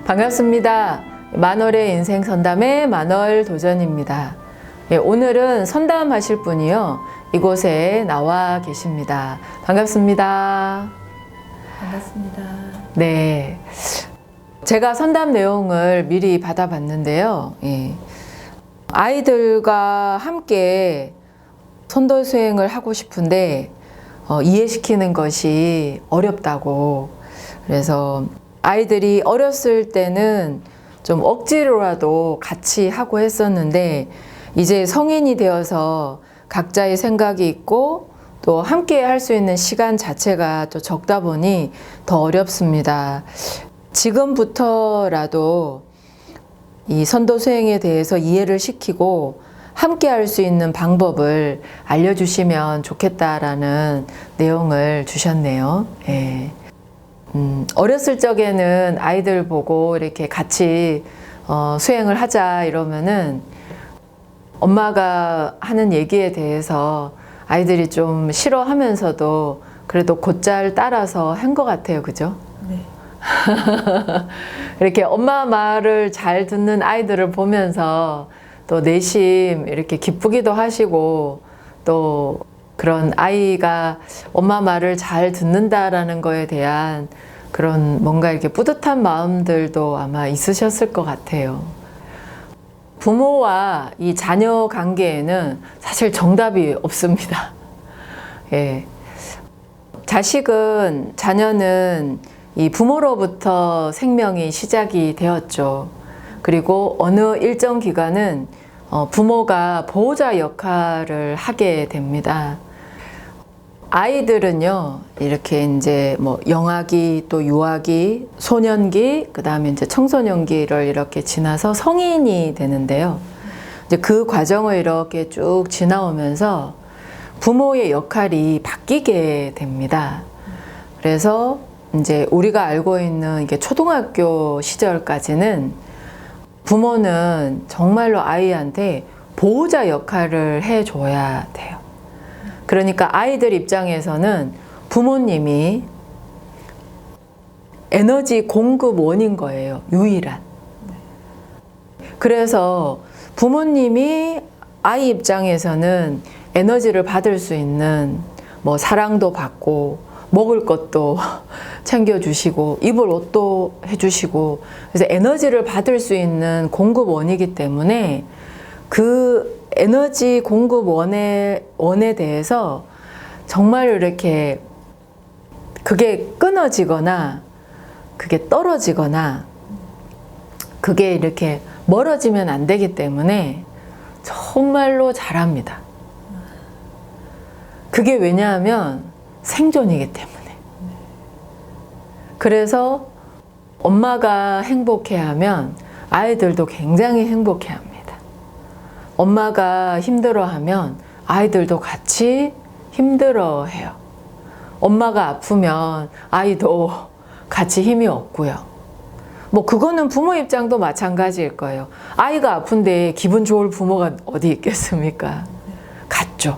반갑습니다. 만월의 인생 선담의 만월 도전입니다. 오늘은 선담하실 분이요, 이곳에 나와 계십니다. 반갑습니다. 반갑습니다. 네, 제가 선담 내용을 미리 받아봤는데요. 아이들과 함께 선도 수행을 하고 싶은데 이해시키는 것이 어렵다고. 그래서 아이들이 어렸을 때는 좀 억지로라도 같이 하고 했었는데, 이제 성인이 되어서 각자의 생각이 있고 또 함께 할 수 있는 시간 자체가 또 적다 보니 더 어렵습니다. 지금부터라도 이 선도 수행에 대해서 이해를 시키고 함께 할 수 있는 방법을 알려주시면 좋겠다라는 내용을 주셨네요. 예. 어렸을 적에는 아이들 보고 이렇게 같이 수행을 하자 이러면은 엄마가 하는 얘기에 대해서 아이들이 좀 싫어하면서도 그래도 곧잘 따라서 한 것 같아요. 그죠? 네. 이렇게 엄마 말을 잘 듣는 아이들을 보면서 또 내심 이렇게 기쁘기도 하시고, 또 그런 아이가 엄마 말을 잘 듣는다라는 거에 대한 그런 뭔가 이렇게 뿌듯한 마음들도 아마 있으셨을 것 같아요. 부모와 이 자녀 관계에는 사실 정답이 없습니다. 예. 자녀는 이 부모로부터 생명이 시작이 되었죠. 그리고 어느 일정 기간은 부모가 보호자 역할을 하게 됩니다. 아이들은요, 이렇게 이제 뭐 영아기, 또 유아기, 소년기, 그 다음에 이제 청소년기를 이렇게 지나서 성인이 되는데요. 이제 그 과정을 이렇게 쭉 지나오면서 부모의 역할이 바뀌게 됩니다. 그래서 이제 우리가 알고 있는 이게 초등학교 시절까지는 부모는 정말로 아이한테 보호자 역할을 해줘야 돼요. 그러니까 아이들 입장에서는 부모님이 에너지 공급원인 거예요. 유일한. 그래서 부모님이 아이 입장에서는 에너지를 받을 수 있는 뭐 사랑도 받고 먹을 것도 챙겨주시고 입을 옷도 해주시고, 그래서 에너지를 받을 수 있는 공급원이기 때문에 그 에너지 공급원에 대해서 정말 이렇게 그게 끊어지거나 그게 떨어지거나 그게 이렇게 멀어지면 안 되기 때문에 정말로 잘합니다. 그게 왜냐하면 생존이기 때문에. 그래서 엄마가 행복해하면 아이들도 굉장히 행복해합니다. 엄마가 힘들어하면 아이들도 같이 힘들어해요. 엄마가 아프면 아이도 같이 힘이 없고요. 뭐 그거는 부모 입장도 마찬가지일 거예요. 아이가 아픈데 기분 좋을 부모가 어디 있겠습니까? 같죠.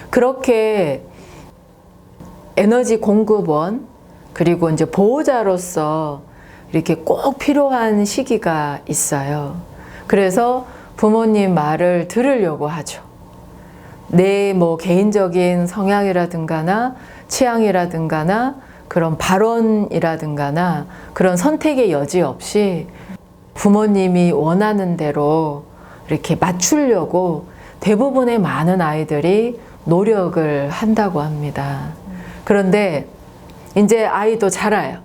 그렇게 에너지 공급원, 그리고 이제 보호자로서 이렇게 꼭 필요한 시기가 있어요. 그래서 부모님 말을 들으려고 하죠. 내 뭐 개인적인 성향이라든가나 취향이라든가나 그런 발언이라든가나 그런 선택의 여지 없이 부모님이 원하는 대로 이렇게 맞추려고 대부분의 많은 아이들이 노력을 한다고 합니다. 그런데 이제 아이도 자라요.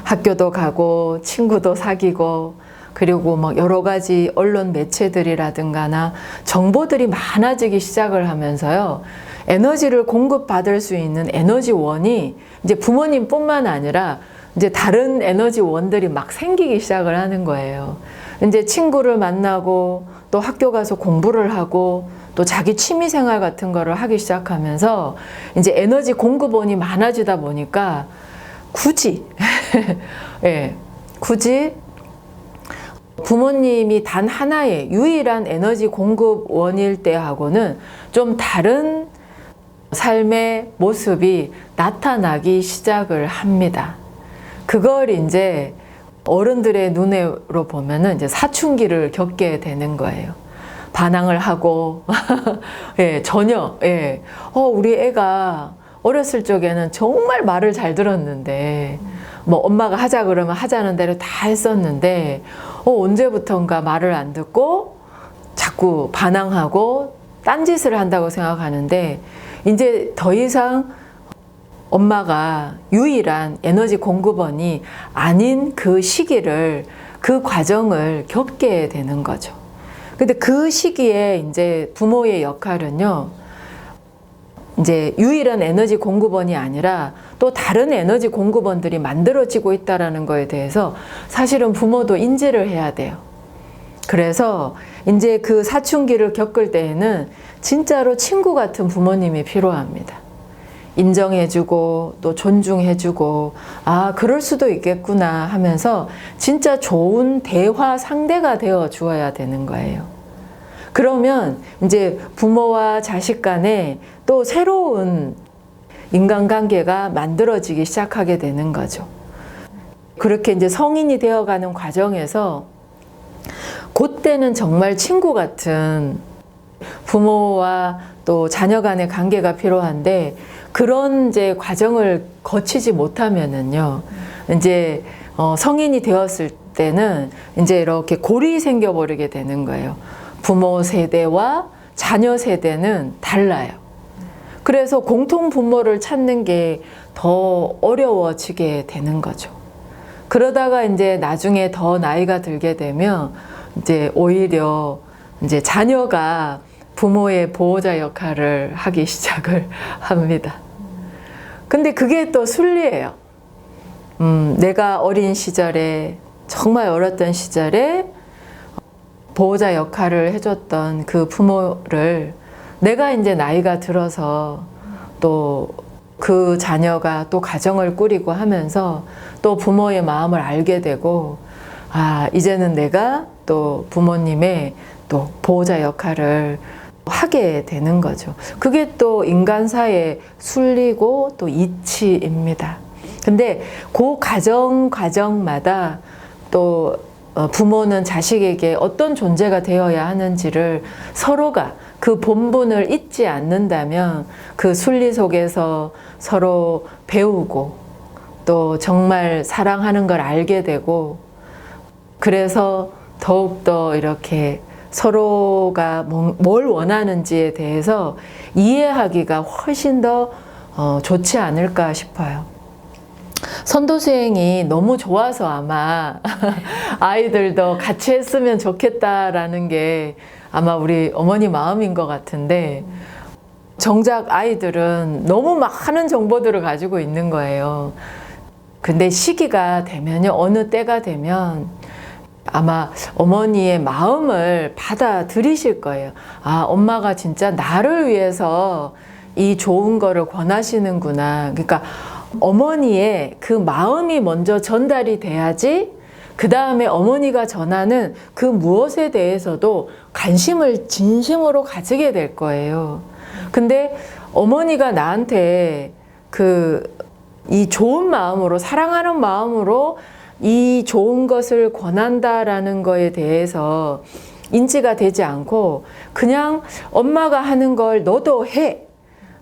학교도 가고 친구도 사귀고, 그리고 뭐 여러 가지 언론 매체들이라든가나 정보들이 많아지기 시작을 하면서요, 에너지를 공급받을 수 있는 에너지원이 이제 부모님뿐만 아니라 이제 다른 에너지원들이 막 생기기 시작을 하는 거예요. 이제 친구를 만나고 또 학교 가서 공부를 하고 또 자기 취미 생활 같은 거를 하기 시작하면서 이제 에너지 공급원이 많아지다 보니까 굳이 예, 굳이 부모님이 단 하나의 유일한 에너지 공급원일 때하고는 좀 다른 삶의 모습이 나타나기 시작을 합니다. 그걸 이제 어른들의 눈으로 보면은 이제 사춘기를 겪게 되는 거예요. 반항을 하고, 예, 전혀, 예. 우리 애가 어렸을 적에는 정말 말을 잘 들었는데, 뭐 엄마가 하자 그러면 하자는 대로 다 했었는데, 언제부턴가 말을 안 듣고 자꾸 반항하고 딴짓을 한다고 생각하는데, 이제 더 이상 엄마가 유일한 에너지 공급원이 아닌 그 시기를, 그 과정을 겪게 되는 거죠. 근데 그 시기에 이제 부모의 역할은요, 이제 유일한 에너지 공급원이 아니라 또 다른 에너지 공급원들이 만들어지고 있다는 거에 대해서 사실은 부모도 인지를 해야 돼요. 그래서 이제 그 사춘기를 겪을 때에는 진짜로 친구 같은 부모님이 필요합니다. 인정해주고 또 존중해주고, 아, 그럴 수도 있겠구나 하면서 진짜 좋은 대화 상대가 되어 주어야 되는 거예요. 그러면 이제 부모와 자식 간에 또 새로운 인간관계가 만들어지기 시작하게 되는 거죠. 그렇게 이제 성인이 되어가는 과정에서 그때는 정말 친구 같은 부모와 또 자녀 간의 관계가 필요한데, 그런 이제 과정을 거치지 못하면은요, 이제 성인이 되었을 때는 이제 이렇게 골이 생겨버리게 되는 거예요. 부모 세대와 자녀 세대는 달라요. 그래서 공통 부모를 찾는 게 더 어려워지게 되는 거죠. 그러다가 이제 나중에 더 나이가 들게 되면 이제 오히려 이제 자녀가 부모의 보호자 역할을 하기 시작을 합니다. 근데 그게 또 순리예요. 내가 어린 시절에, 정말 어렸던 시절에 보호자 역할을 해줬던 그 부모를 내가 이제 나이가 들어서 또 그 자녀가 또 가정을 꾸리고 하면서 또 부모의 마음을 알게 되고, 아, 이제는 내가 또 부모님의 또 보호자 역할을 하게 되는 거죠. 그게 또 인간사의 순리고 또 이치입니다. 근데 그 과정마다 또 부모는 자식에게 어떤 존재가 되어야 하는지를 서로가 그 본분을 잊지 않는다면 그 순리 속에서 서로 배우고 또 정말 사랑하는 걸 알게 되고, 그래서 더욱더 이렇게 서로가 뭘 원하는지에 대해서 이해하기가 훨씬 더 좋지 않을까 싶어요. 선도수행이 너무 좋아서 아마 아이들도 같이 했으면 좋겠다라는 게 아마 우리 어머니 마음인 것 같은데, 정작 아이들은 너무 많은 정보들을 가지고 있는 거예요. 근데 시기가 되면요, 어느 때가 되면 아마 어머니의 마음을 받아들이실 거예요. 아, 엄마가 진짜 나를 위해서 이 좋은 거를 권하시는구나. 그러니까 어머니의 그 마음이 먼저 전달이 돼야지 그 다음에 어머니가 전하는 그 무엇에 대해서도 관심을 진심으로 가지게 될 거예요. 근데 어머니가 나한테 이 좋은 마음으로, 사랑하는 마음으로 이 좋은 것을 권한다라는 거에 대해서 인지가 되지 않고 그냥 엄마가 하는 걸 너도 해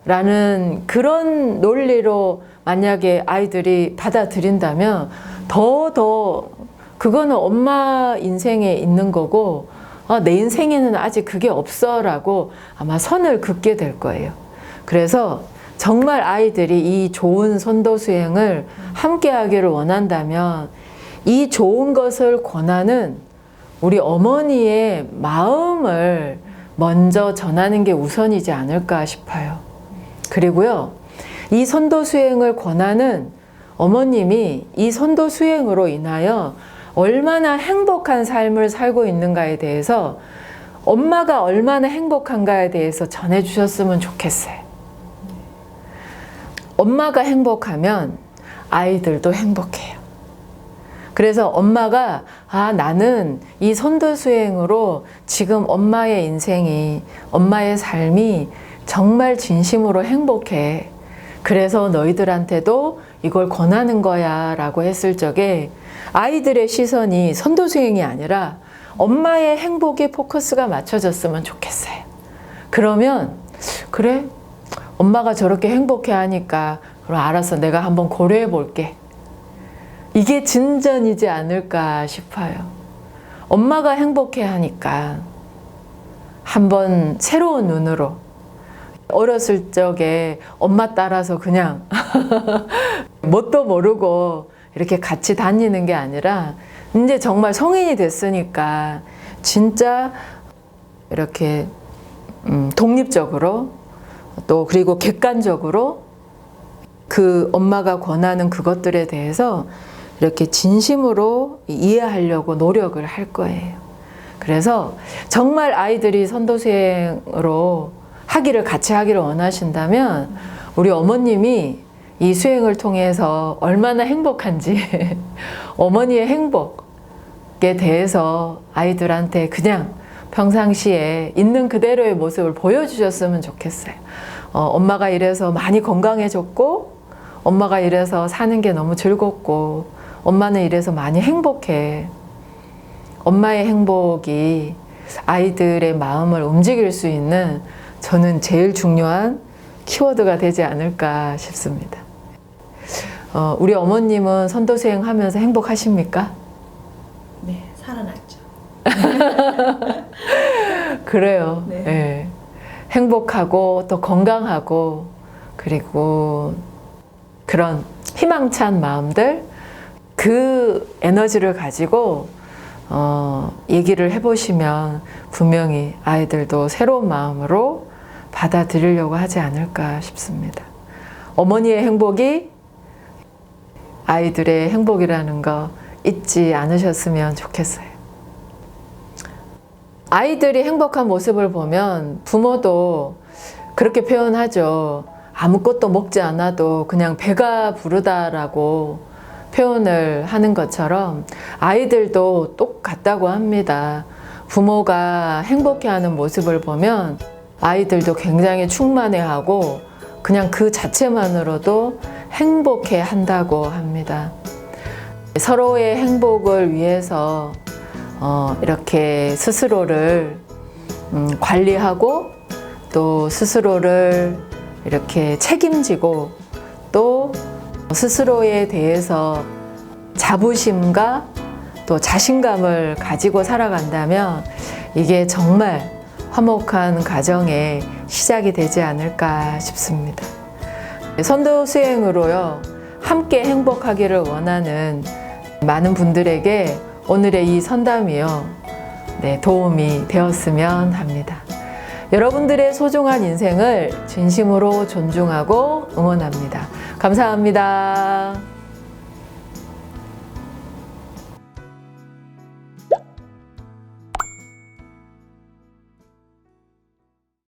라는 그런 논리로 만약에 아이들이 받아들인다면 더 그거는 엄마 인생에 있는 거고, 내 인생에는 아직 그게 없어 라고 아마 선을 긋게 될 거예요. 그래서 정말 아이들이 이 좋은 선도 수행을 함께 하기를 원한다면 이 좋은 것을 권하는 우리 어머니의 마음을 먼저 전하는 게 우선이지 않을까 싶어요. 그리고요, 이 선도 수행을 권하는 어머님이 이 선도 수행으로 인하여 얼마나 행복한 삶을 살고 있는가에 대해서, 엄마가 얼마나 행복한가에 대해서 전해주셨으면 좋겠어요. 엄마가 행복하면 아이들도 행복해요. 그래서 엄마가 나는 이 선도 수행으로 지금 엄마의 인생이, 엄마의 삶이 정말 진심으로 행복해. 그래서 너희들한테도 이걸 권하는 거야 라고 했을 적에 아이들의 시선이 선도수행이 아니라 엄마의 행복에 포커스가 맞춰졌으면 좋겠어요. 그러면 그래? 엄마가 저렇게 행복해 하니까 그럼 알았어, 내가 한번 고려해 볼게. 이게 진전이지 않을까 싶어요. 엄마가 행복해 하니까 한번 새로운 눈으로, 어렸을 적에 엄마 따라서 그냥 뭣도 모르고 이렇게 같이 다니는 게 아니라 이제 정말 성인이 됐으니까 진짜 이렇게 독립적으로 또 그리고 객관적으로 그 엄마가 권하는 그것들에 대해서 이렇게 진심으로 이해하려고 노력을 할 거예요. 그래서 정말 아이들이 선도수행으로 같이 하기를 원하신다면 우리 어머님이 이 수행을 통해서 얼마나 행복한지 어머니의 행복에 대해서 아이들한테 그냥 평상시에 있는 그대로의 모습을 보여주셨으면 좋겠어요. 엄마가 이래서 많이 건강해졌고 엄마가 이래서 사는 게 너무 즐겁고 엄마는 이래서 많이 행복해. 엄마의 행복이 아이들의 마음을 움직일 수 있는 저는 제일 중요한 키워드가 되지 않을까 싶습니다. 우리 어머님은 선도수행 하면서 행복하십니까? 네, 살아났죠. 그래요. 네. 네. 행복하고 또 건강하고 그리고 그런 희망찬 마음들, 그 에너지를 가지고 얘기를 해보시면 분명히 아이들도 새로운 마음으로 받아들이려고 하지 않을까 싶습니다. 어머니의 행복이 아이들의 행복이라는 거 잊지 않으셨으면 좋겠어요. 아이들이 행복한 모습을 보면 부모도 그렇게 표현하죠. 아무것도 먹지 않아도 그냥 배가 부르다라고 표현을 하는 것처럼 아이들도 똑같다고 합니다. 부모가 행복해하는 모습을 보면 아이들도 굉장히 충만해하고 그냥 그 자체만으로도 행복해 한다고 합니다. 서로의 행복을 위해서 이렇게 스스로를 관리하고 또 스스로를 이렇게 책임지고 또 스스로에 대해서 자부심과 또 자신감을 가지고 살아간다면 이게 정말 화목한 가정의 시작이 되지 않을까 싶습니다. 선도수행으로요, 함께 행복하기를 원하는 많은 분들에게 오늘의 이 선담이요, 도움이 되었으면 합니다. 여러분들의 소중한 인생을 진심으로 존중하고 응원합니다. 감사합니다.